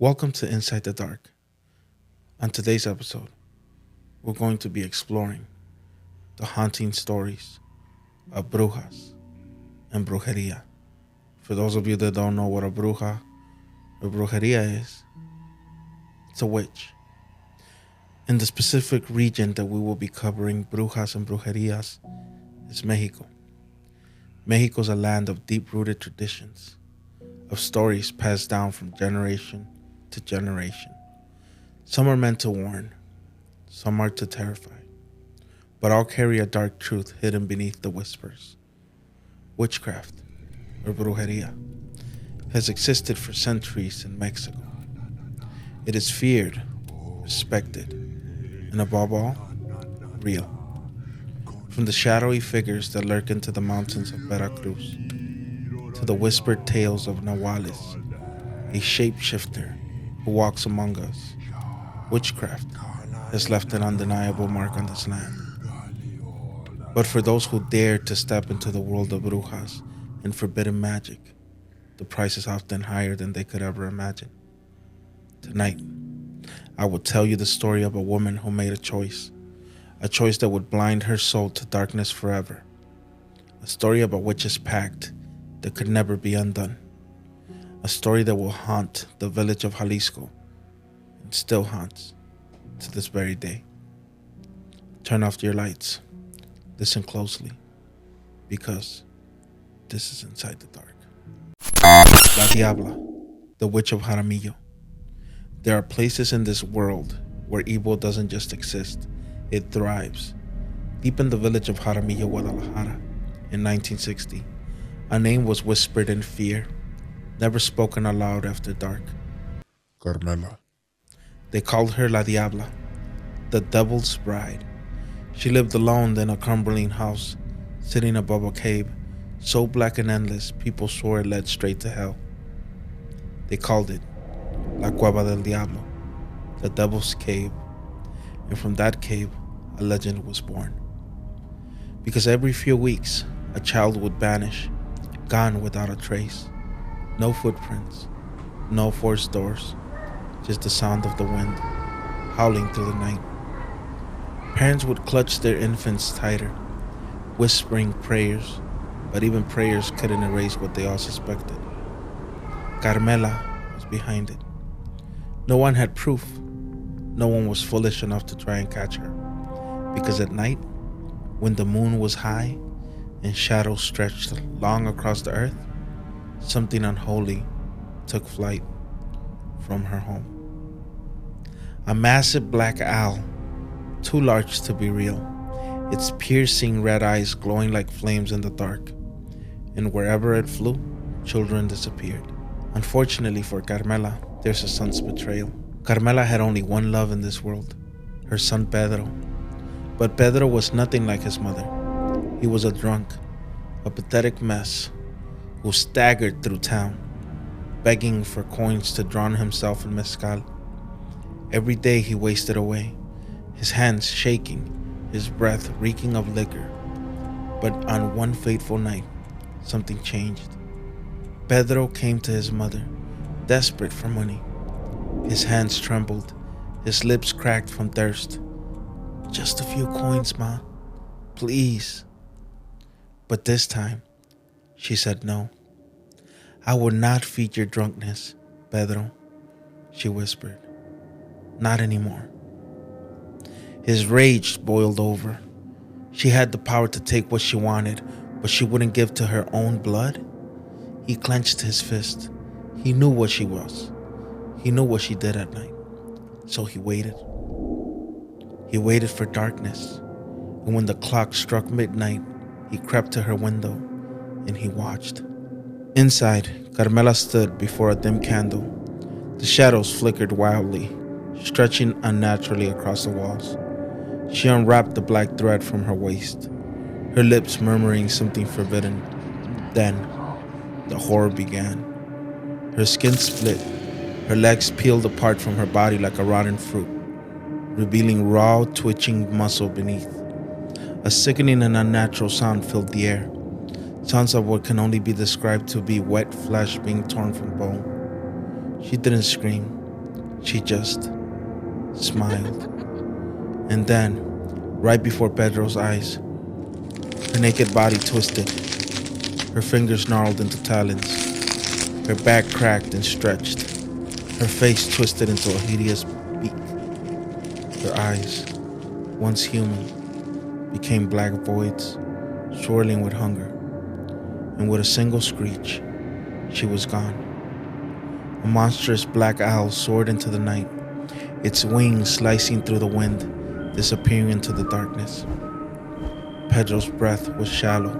Welcome to Inside the Dark. On today's episode, we're going to be exploring the haunting stories of brujas and brujeria. For those of you that don't know what a bruja or brujeria is, it's a witch. In the specific region that we will be covering brujas and brujerias is Mexico. Mexico is a land of deep-rooted traditions, of stories passed down from generation to generation. Some are meant to warn, some are to terrify, but all carry a dark truth hidden beneath the whispers. Witchcraft, or brujeria, has existed for centuries in Mexico. It is feared, respected, and above all, real. From the shadowy figures that lurk into the mountains of Veracruz, to the whispered tales of Nahuales, a shapeshifter who walks among us, witchcraft has left an undeniable mark on this land. But for those who dare to step into the world of brujas and forbidden magic, the price is often higher than they could ever imagine. Tonight, I will tell you the story of a woman who made a choice that would blind her soul to darkness forever. A story of a witch's pact that could never be undone. A story that will haunt the village of Jalisco and still haunts to this very day. Turn off your lights, listen closely, because this is Inside the Dark. La Diabla, the Witch of Jaramillo. There are places in this world where evil doesn't just exist, it thrives. Deep in the village of Jaramillo, Guadalajara, in 1960, a name was whispered in fear, never spoken aloud after dark. Carmela. They called her La Diabla, the Devil's Bride. She lived alone in a crumbling house, sitting above a cave, so black and endless people swore it led straight to hell. They called it La Cueva del Diablo, the Devil's Cave, and from that cave, a legend was born. Because every few weeks, a child would vanish, gone without a trace. No footprints, no forced doors, just the sound of the wind howling through the night. Parents would clutch their infants tighter, whispering prayers, but even prayers couldn't erase what they all suspected. Carmela was behind it. No one had proof. No one was foolish enough to try and catch her. Because at night, when the moon was high and shadows stretched long across the earth, something unholy took flight from her home. A massive black owl, too large to be real, its piercing red eyes glowing like flames in the dark. And wherever it flew, children disappeared. Unfortunately for Carmela, there's a son's betrayal. Carmela had only one love in this world, her son Pedro. But Pedro was nothing like his mother. He was a drunk, a pathetic mess, who staggered through town, begging for coins to drown himself in mezcal. Every day he wasted away, his hands shaking, his breath reeking of liquor. But on one fateful night, something changed. Pedro came to his mother, desperate for money. His hands trembled, his lips cracked from thirst. "Just a few coins, Ma, please." But this time, she said no. "I will not feed your drunkenness, Pedro," she whispered. "Not anymore." His rage boiled over. She had the power to take what she wanted, but she wouldn't give to her own blood. He clenched his fist. He knew what she was. He knew what she did at night. So he waited. He waited for darkness. And when the clock struck midnight, he crept to her window and he watched. Inside, Carmela stood before a dim candle. The shadows flickered wildly, stretching unnaturally across the walls. She unwrapped the black thread from her waist, her lips murmuring something forbidden. Then, the horror began. Her skin split, her legs peeled apart from her body like a rotten fruit, revealing raw, twitching muscle beneath. A sickening and unnatural sound filled the air, sounds of what can only be described to be wet flesh being torn from bone. She didn't scream. She just smiled. And then, right before Pedro's eyes, her naked body twisted, her fingers gnarled into talons, her back cracked and stretched, her face twisted into a hideous beak. Her eyes, once human, became black voids, swirling with hunger. And with a single screech, she was gone. A monstrous black owl soared into the night, its wings slicing through the wind, disappearing into the darkness. Pedro's breath was shallow,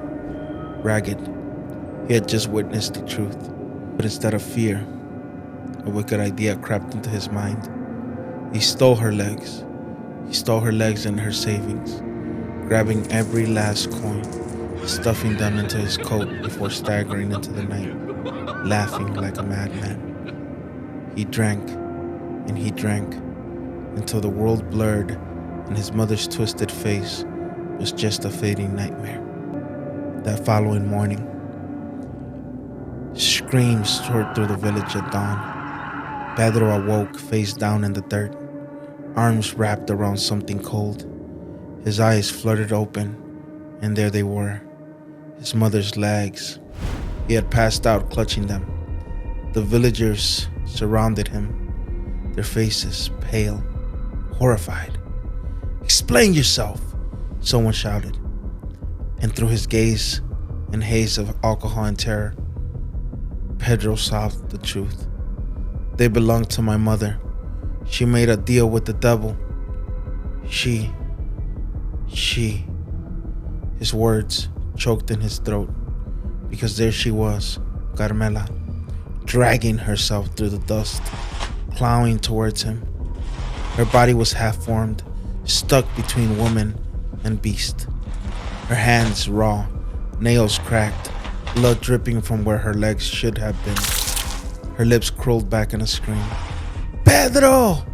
ragged. He had just witnessed the truth. But instead of fear, a wicked idea crept into his mind. He stole her legs. He stole her legs and her savings, grabbing every last coin, stuffing them into his coat before staggering into the night, laughing like a madman. He drank and he drank until the world blurred and his mother's twisted face was just a fading nightmare. That following morning, screams tore through the village at dawn. Pedro awoke face down in the dirt, arms wrapped around something cold. His eyes fluttered open, and there they were, his mother's legs. He had passed out clutching them. The villagers surrounded him, their faces pale, horrified. "Explain yourself," someone shouted. And through his gaze and haze of alcohol and terror, Pedro saw the truth. They belonged to my mother. She made a deal with the devil. She. His words choked in his throat, because there she was, Carmela, dragging herself through the dust, plowing towards him. Her body was half-formed, stuck between woman and beast. Her hands raw, nails cracked, blood dripping from where her legs should have been. Her lips curled back in a scream. "Pedro!"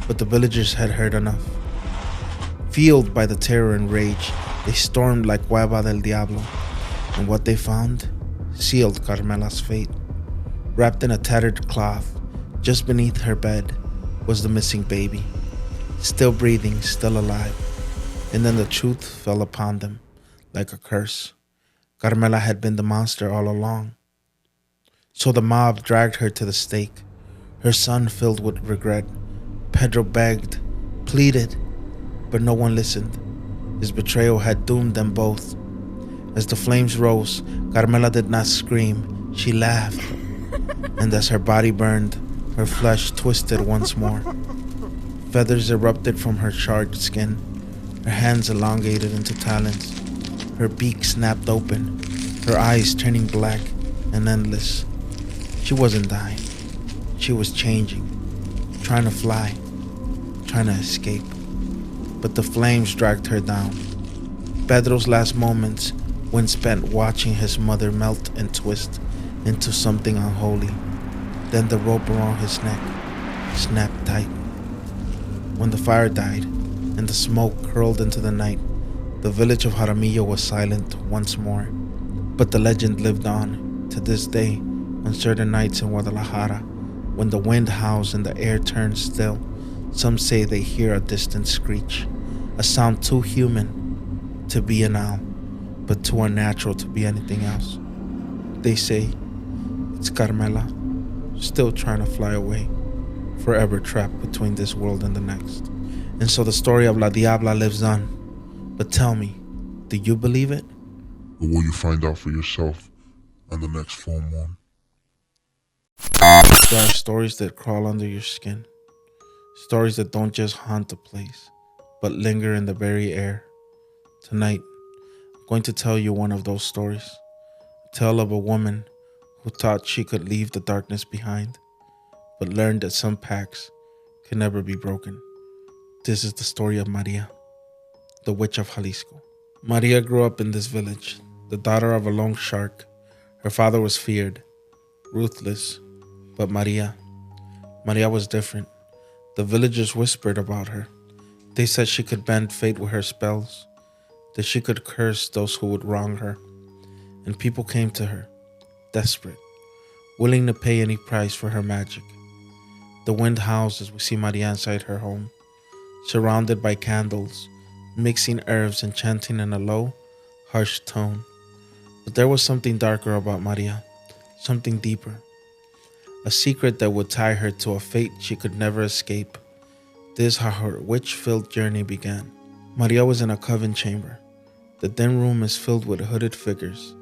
But the villagers had heard enough. Fueled by the terror and rage, they stormed like Cueva del Diablo, and what they found sealed Carmela's fate. Wrapped in a tattered cloth, just beneath her bed, was the missing baby, still breathing, still alive. And then the truth fell upon them like a curse. Carmela had been the monster all along. So the mob dragged her to the stake, her son filled with regret. Pedro begged, pleaded, but no one listened. His betrayal had doomed them both. As the flames rose, Carmela did not scream, she laughed. And as her body burned, her flesh twisted once more. Feathers erupted from her charred skin, her hands elongated into talons, her beak snapped open, her eyes turning black and endless. She wasn't dying. She was changing, trying to fly, trying to escape. But the flames dragged her down. Pedro's last moments when spent watching his mother melt and twist into something unholy. Then the rope around his neck snapped tight. When the fire died and the smoke curled into the night, the village of Jaramillo was silent once more. But the legend lived on to this day. On certain nights in Guadalajara, when the wind howls and the air turns still, some say they hear a distant screech, a sound too human to be an owl, but too unnatural to be anything else. They say it's Carmela, still trying to fly away, forever trapped between this world and the next. And so the story of La Diabla lives on. But tell me, do you believe it? Or will you find out for yourself on the next full moon? There are stories that crawl under your skin. Stories that don't just haunt the place, but linger in the very air. Tonight, I'm going to tell you one of those stories. A tale of a woman who thought she could leave the darkness behind, but learned that some pacts can never be broken. This is the story of Maria, the witch of Jalisco. Maria grew up in this village, the daughter of a loan shark. Her father was feared, ruthless, but Maria was different. The villagers whispered about her. They said she could bend fate with her spells, that she could curse those who would wrong her. And people came to her, desperate, willing to pay any price for her magic. The wind howls as we see Maria inside her home, surrounded by candles, mixing herbs and chanting in a low, harsh tone. But there was something darker about Maria, something deeper, a secret that would tie her to a fate she could never escape. This is how her witch-filled journey began. Maria was in a coven chamber. The dim room is filled with hooded figures.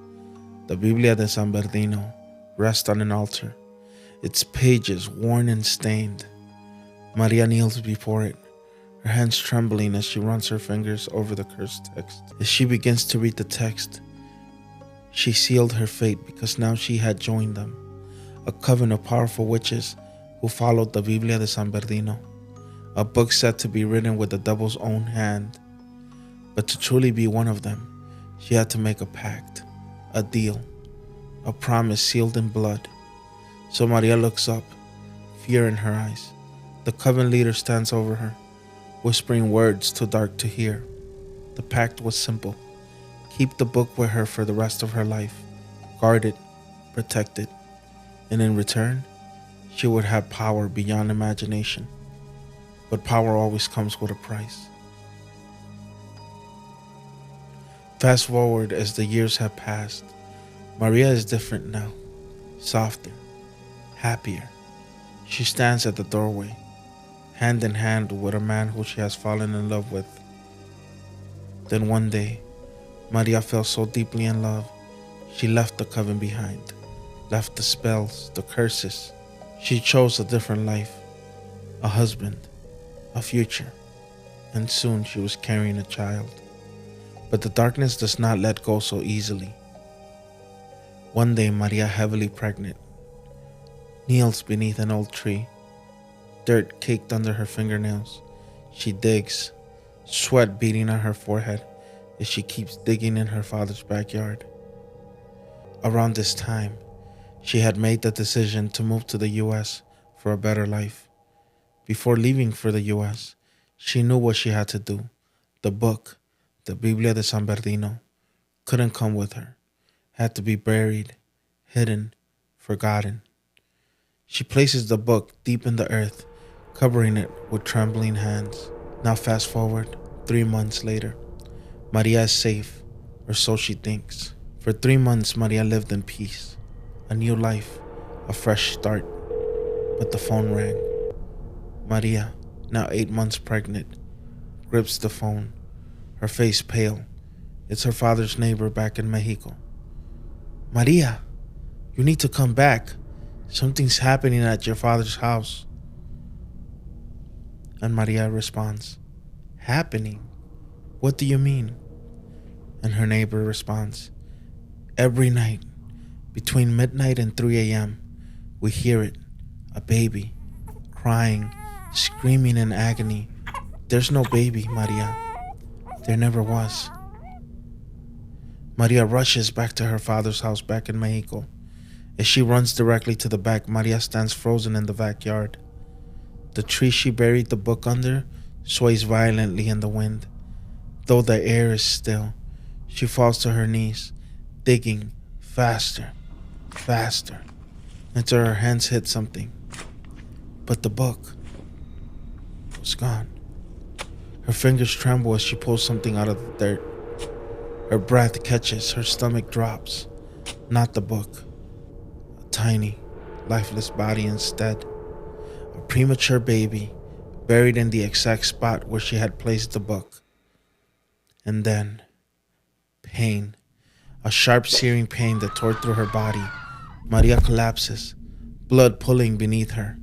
The Biblia de San Bernardino rests on an altar, its pages worn and stained. Maria kneels before it, her hands trembling as she runs her fingers over the cursed text. As she begins to read the text, she sealed her fate because now she had joined them, a coven of powerful witches who followed the Biblia de San Bernardino, a book said to be written with the devil's own hand. But to truly be one of them, she had to make a pact, a deal, a promise sealed in blood. So Maria looks up, fear in her eyes. The coven leader stands over her, whispering words too dark to hear. The pact was simple. Keep the book with her for the rest of her life. Guard it, protect it. And in return, she would have power beyond imagination. But power always comes with a price. Fast forward as the years have passed. Maria is different now, softer, happier. She stands at the doorway, hand in hand with a man who she has fallen in love with. Then one day, Maria fell so deeply in love, she left the coven behind, left the spells, the curses. She chose a different life, a husband, a future, and soon she was carrying a child. But the darkness does not let go so easily. One day, Maria, heavily pregnant, kneels beneath an old tree, dirt caked under her fingernails. She digs, sweat beading on her forehead as she keeps digging in her father's backyard. Around this time, she had made the decision to move to the US for a better life. Before leaving for the US, she knew what she had to do. The book, the Biblia de San Bernardino, couldn't come with her, had to be buried, hidden, forgotten. She places the book deep in the earth, covering it with trembling hands. Now fast forward 3 months later. Maria is safe, or so she thinks. For 3 months, Maria lived in peace, a new life, a fresh start. But the phone rang. Maria, now 8 months pregnant, grips the phone, her face pale. It's her father's neighbor back in Mexico. Maria, you need to come back. Something's happening at your father's house. And Maria responds, happening? What do you mean? And her neighbor responds, every night, between midnight and 3 a.m., we hear it, a baby, crying, screaming in agony. There's no baby, Maria. There never was. Maria rushes back to her father's house back in Mexico. As she runs directly to the back, Maria stands frozen in the backyard. The tree she buried the book under sways violently in the wind. Though the air is still, she falls to her knees, digging faster, faster, until her hands hit something. But the book was gone. Her fingers tremble as she pulls something out of the dirt. Her breath catches, her stomach drops. Not the book. A tiny, lifeless body instead. A premature baby, buried in the exact spot where she had placed the book. And then, pain. A sharp, searing pain that tore through her body. Maria collapses, blood pooling beneath her.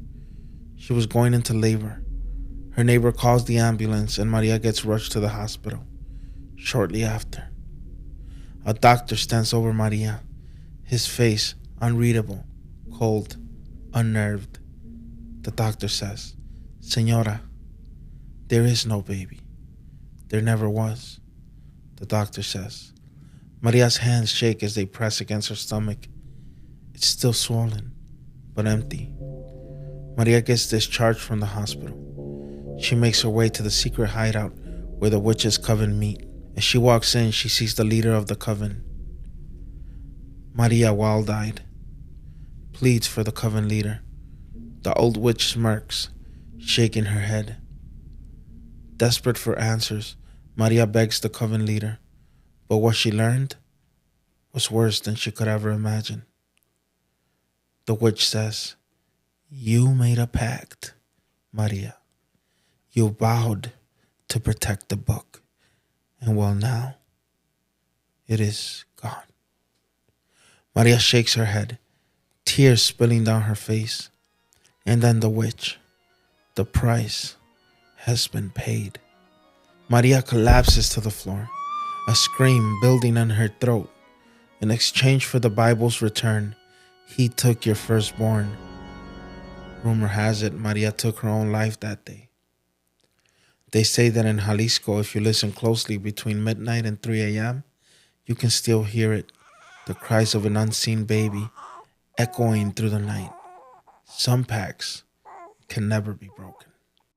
She was going into labor. Her neighbor calls the ambulance and Maria gets rushed to the hospital. Shortly after, a doctor stands over Maria, his face unreadable, cold, unnerved. The doctor says, Señora, there is no baby. There never was. The doctor says. Maria's hands shake as they press against her stomach. It's still swollen, but empty. Maria gets discharged from the hospital. She makes her way to the secret hideout where the witches' coven meet. As she walks in, she sees the leader of the coven. Maria, wild-eyed, pleads for the coven leader. The old witch smirks, shaking her head. Desperate for answers, Maria begs the coven leader, but what she learned was worse than she could ever imagine. The witch says, "You made a pact, Maria. You vowed to protect the book, and well, now it is gone." Maria shakes her head, tears spilling down her face, and then the witch, "The price has been paid." Maria collapses to the floor, a scream building in her throat. In exchange for the Bible's return, he took your firstborn. Rumor has it Maria took her own life that day. They say that in Jalisco, if you listen closely between midnight and 3 a.m., you can still hear it, the cries of an unseen baby echoing through the night. Some pacts can never be broken.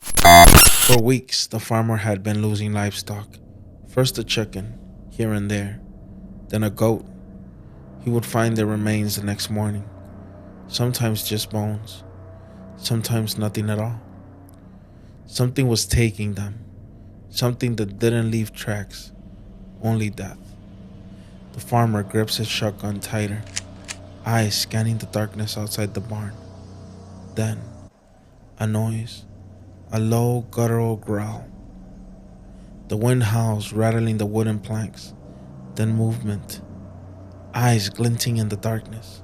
For weeks, the farmer had been losing livestock. First a chicken, here and there, then a goat. He would find their remains the next morning, sometimes just bones, sometimes nothing at all. Something was taking them, something that didn't leave tracks, only death. The farmer grips his shotgun tighter, eyes scanning the darkness outside the barn. Then, a noise, a low guttural growl. The wind howls, rattling the wooden planks. Then movement, eyes glinting in the darkness.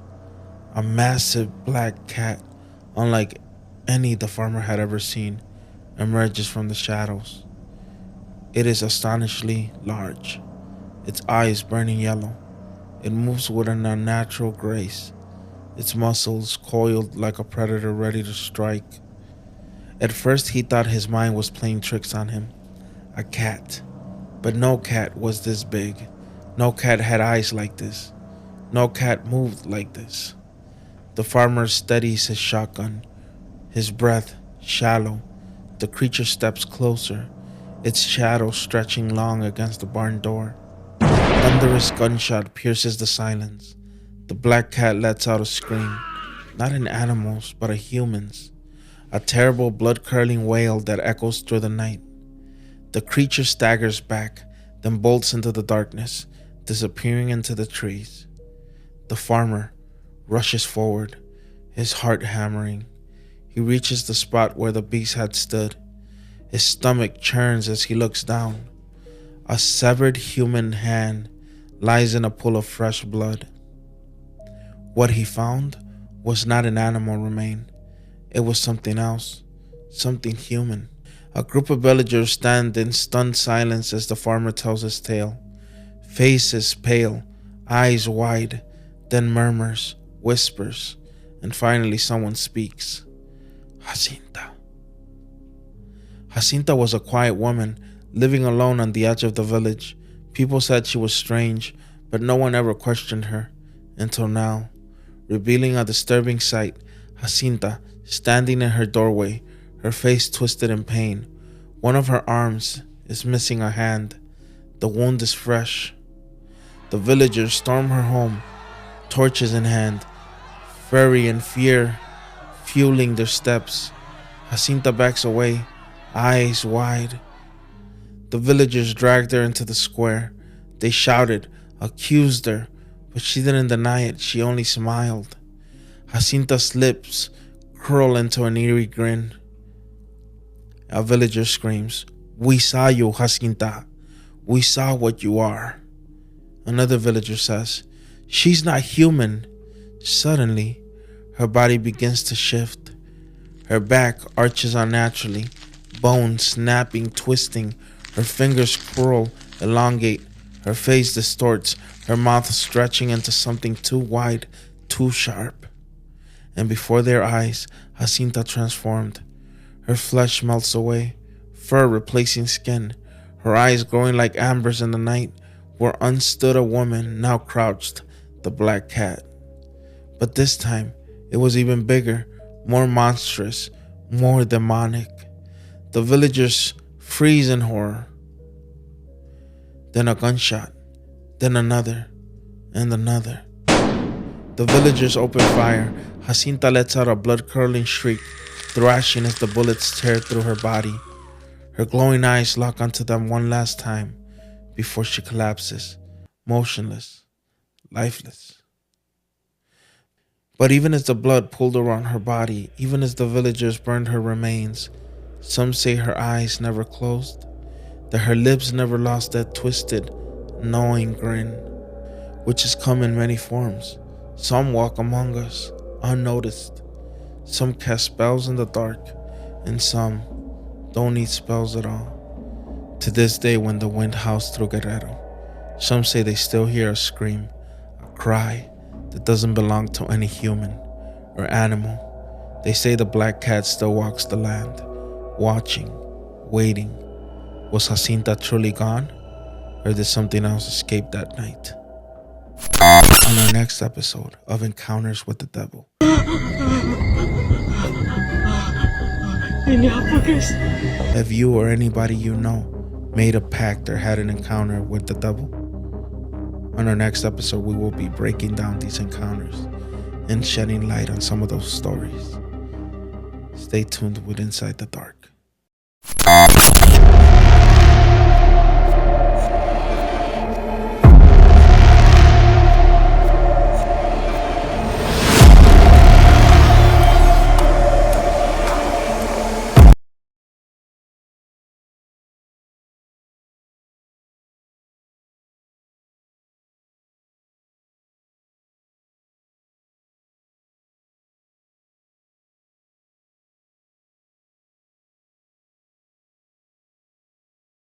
A massive black cat, unlike any the farmer had ever seen, emerges from the shadows. It is astonishingly large, its eyes burning yellow. It moves with an unnatural grace, its muscles coiled like a predator ready to strike. At first he thought his mind was playing tricks on him. A cat. But no cat was this big. No cat had eyes like this. No cat moved like this. The farmer steadies his shotgun, his breath shallow. The creature steps closer, its shadow stretching long against the barn door. Thunderous gunshot pierces the silence. The black cat lets out a scream, not an animal's, but a human's. A terrible blood-curdling wail that echoes through the night. The creature staggers back, then bolts into the darkness, disappearing into the trees. The farmer rushes forward, his heart hammering. He reaches the spot where the beast had stood. His stomach churns as he looks down. A severed human hand lies in a pool of fresh blood. What he found was not an animal remain. It was something else, something human. A group of villagers stand in stunned silence as the farmer tells his tale. Faces pale, eyes wide, then murmurs, whispers, and finally someone speaks. Jacinta. Jacinta was a quiet woman, living alone on the edge of the village. People said she was strange, but no one ever questioned her, until now, revealing a disturbing sight. Jacinta, standing in her doorway, her face twisted in pain. One of her arms is missing a hand. The wound is fresh. The villagers storm her home, torches in hand, fury and fear fueling their steps. Jacinta backs away, eyes wide. The villagers dragged her into the square. They shouted, accused her, but she didn't deny it. She only smiled. Jacinta's lips curl into an eerie grin. A villager screams, "We saw you, Jacinta. We saw what you are." Another villager says, "She's not human." Suddenly, her body begins to shift. Her back arches unnaturally, bones snapping, twisting. Her fingers curl, elongate. Her face distorts, her mouth stretching into something too wide, too sharp. And before their eyes, Jacinta transformed. Her flesh melts away, fur replacing skin, her eyes glowing like ambers in the night. Where unstood a woman, now crouched the black cat. But this time, it was even bigger, more monstrous, more demonic. The villagers freeze in horror. Then a gunshot, then another, and another. The villagers open fire. Jacinta lets out a blood-curdling shriek, thrashing as the bullets tear through her body. Her glowing eyes lock onto them one last time before she collapses, motionless, lifeless. But even as the blood pooled around her body, even as the villagers burned her remains, some say her eyes never closed, that her lips never lost that twisted, gnawing grin. Witches come in many forms. Some walk among us, unnoticed. Some cast spells in the dark, and some don't need spells at all. To this day, when the wind howls through Guerrero, some say they still hear a scream, a cry that doesn't belong to any human or animal. They say the black cat still walks the land, watching, waiting. Was Jacinta truly gone, or did something else escape that night? On our next episode of Encounters with the Devil. Have you or anybody you know made a pact or had an encounter with the devil? On our next episode, we will be breaking down these encounters and shedding light on some of those stories. Stay tuned with Inside the Dark.